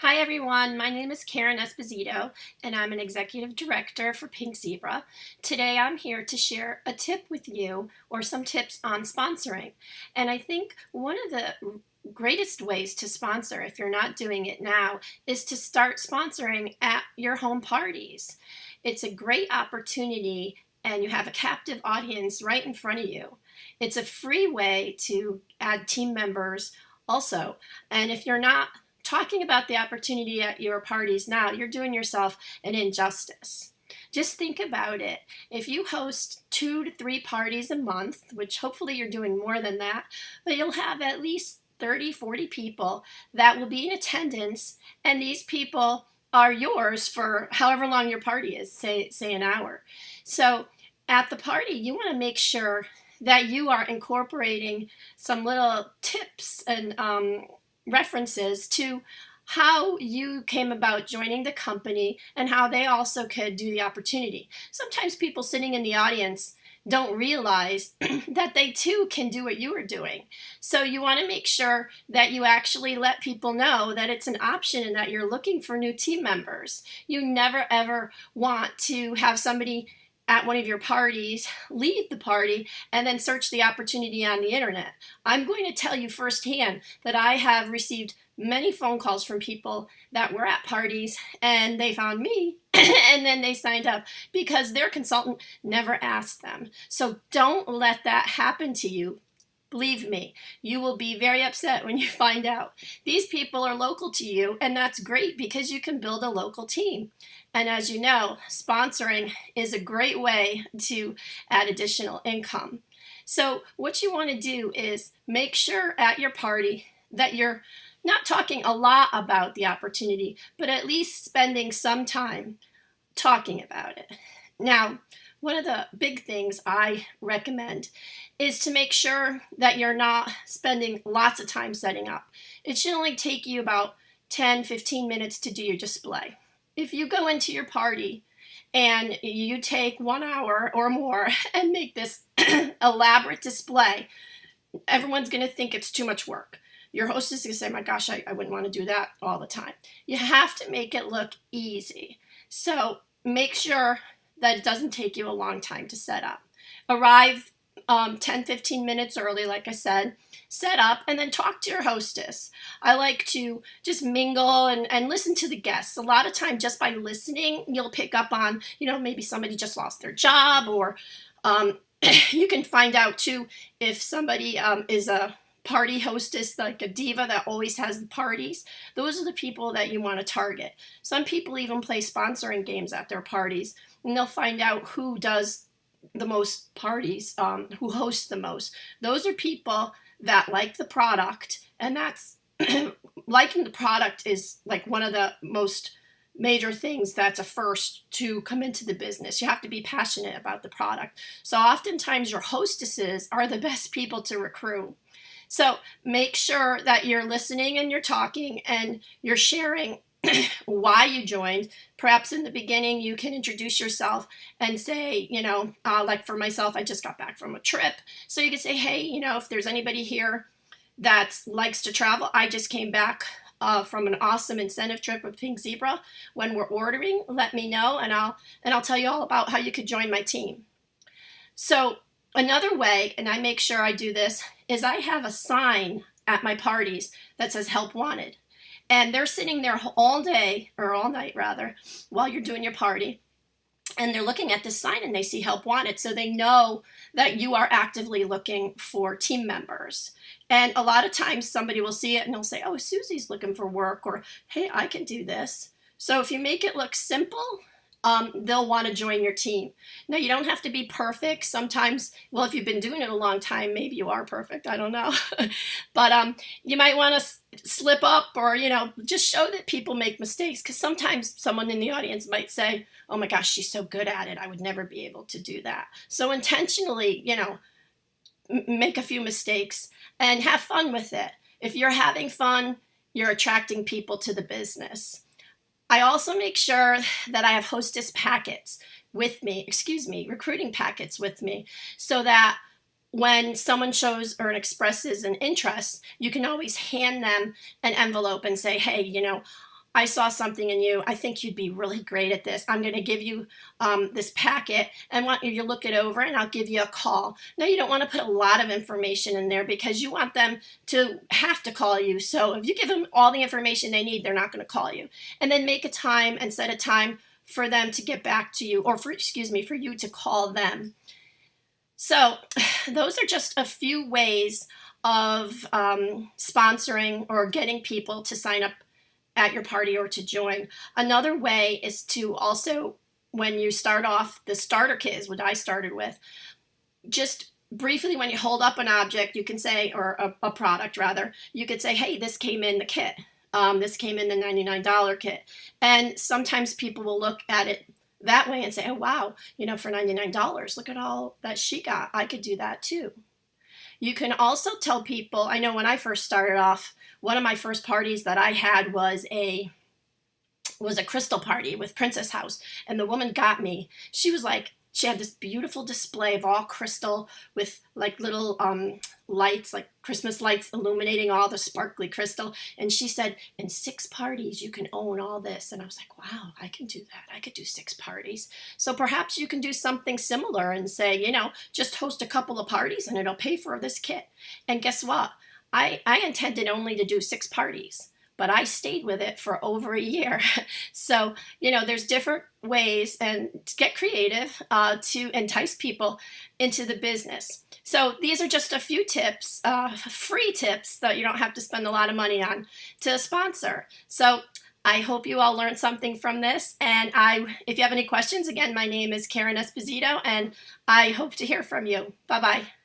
Hi everyone, my name is Karen Esposito and I'm an executive director for Pink Zebra. Today I'm here to share a tip with you or some tips on sponsoring. And I think one of the greatest ways to sponsor, if you're not doing it now, is to start sponsoring at your home parties. It's a great opportunity and you have a captive audience right in front of you. It's a free way to add team members also. And if you're not talking about the opportunity at your parties now, you're doing yourself an injustice. Just think about it. If you host 2 to 3 parties a month, which hopefully you're doing more than that, but you'll have at least 30, 40 people that will be in attendance, and these people are yours for however long your party is, say an hour. So at the party, you want to make sure that you are incorporating some little tips and references to how you came about joining the company and how they also could do the opportunity. Sometimes people sitting in the audience don't realize that they too can do what you are doing. So you want to make sure that you actually let people know that it's an option and that you're looking for new team members. You never ever want to have somebody at one of your parties, leave the party, and then search the opportunity on the internet. I'm going to tell you firsthand that I have received many phone calls from people that were at parties and they found me and then they signed up because their consultant never asked them. So don't let that happen to you. Believe me, you will be very upset when you find out. These people are local to you, and that's great because you can build a local team. And as you know, sponsoring is a great way to add additional income. So what you want to do is make sure at your party that you're not talking a lot about the opportunity, but at least spending some time talking about it. Now, one of the big things I recommend is to make sure that you're not spending lots of time setting up. It should only take you about 10-15 minutes to do your display. If you go into your party and you take 1 hour or more and make this elaborate display, everyone's going to think it's too much work. Your host is going to say, my gosh, I wouldn't want to do that all the time. You have to make it look easy. So make sure that it doesn't take you a long time to set up. Arrive 10-15 minutes early, like I said, set up, and then talk to your hostess. I like to just mingle and listen to the guests. A lot of time, just by listening, you'll pick up on, maybe somebody just lost their job, or you can find out too if somebody is a party hostess, like a diva that always has the parties. Those are the people that you want to target. Some people even play sponsoring games at their parties, and they'll find out who does the most parties, who hosts the most. Those are people that like the product, and that's liking the product is like one of the most major things that's a first to come into the business. You have to be passionate about the product. So oftentimes your hostesses are the best people to recruit. So make sure that you're listening and you're talking and you're sharing why you joined. Perhaps in the beginning you can introduce yourself and say, like for myself, I just got back from a trip. So you can say, hey, if there's anybody here that likes to travel, I just came back from an awesome incentive trip with Pink Zebra. When we're ordering, let me know and I'll tell you all about how you could join my team. So another way, and I make sure I do this, is I have a sign at my parties that says help wanted. And they're sitting there all day, or all night rather, while you're doing your party. And they're looking at this sign and they see help wanted. So they know that you are actively looking for team members. And a lot of times somebody will see it and they'll say, oh, Susie's looking for work, or hey, I can do this. So if you make it look simple, they'll want to join your team. Now, you don't have to be perfect. Sometimes, well, if you've been doing it a long time, maybe you are perfect. I don't know. But you might want to slip up or, just show that people make mistakes, because sometimes someone in the audience might say, oh my gosh, she's so good at it. I would never be able to do that. So intentionally, make a few mistakes and have fun with it. If you're having fun, you're attracting people to the business. I also make sure that I have hostess packets with me, recruiting packets with me, so that when someone shows or expresses an interest, you can always hand them an envelope and say, hey, I saw something in you. I think you'd be really great at this. I'm going to give you this packet and want you to look it over, and I'll give you a call. Now, you don't want to put a lot of information in there because you want them to have to call you. So if you give them all the information they need, they're not going to call you. And then make a time and set a time for them to get back to you, or for you to call them. So those are just a few ways of sponsoring or getting people to sign up at your party or to join. Another way is to also, when you start off, the starter kit is what I started with. Just briefly, when you hold up an object, you can say, or a product rather, you could say, hey, this came in the kit. This came in the $99 kit. And sometimes people will look at it that way and say, oh, wow, for $99, look at all that she got. I could do that too. You can also tell people, I know when I first started off, one of my first parties that I had was a crystal party with Princess House. And the woman got me. She was like, she had this beautiful display of all crystal with like little lights, like Christmas lights illuminating all the sparkly crystal. And she said, in 6 parties, you can own all this. And I was like, wow, I can do that. I could do 6 parties. So perhaps you can do something similar and say, just host a couple of parties and it'll pay for this kit. And guess what? I intended only to do 6 parties, but I stayed with it for over a year. So, there's different ways and to get creative to entice people into the business. So these are just a few tips, free tips that you don't have to spend a lot of money on to sponsor. So I hope you all learned something from this. And if you have any questions, again, my name is Karen Esposito, and I hope to hear from you. Bye-bye.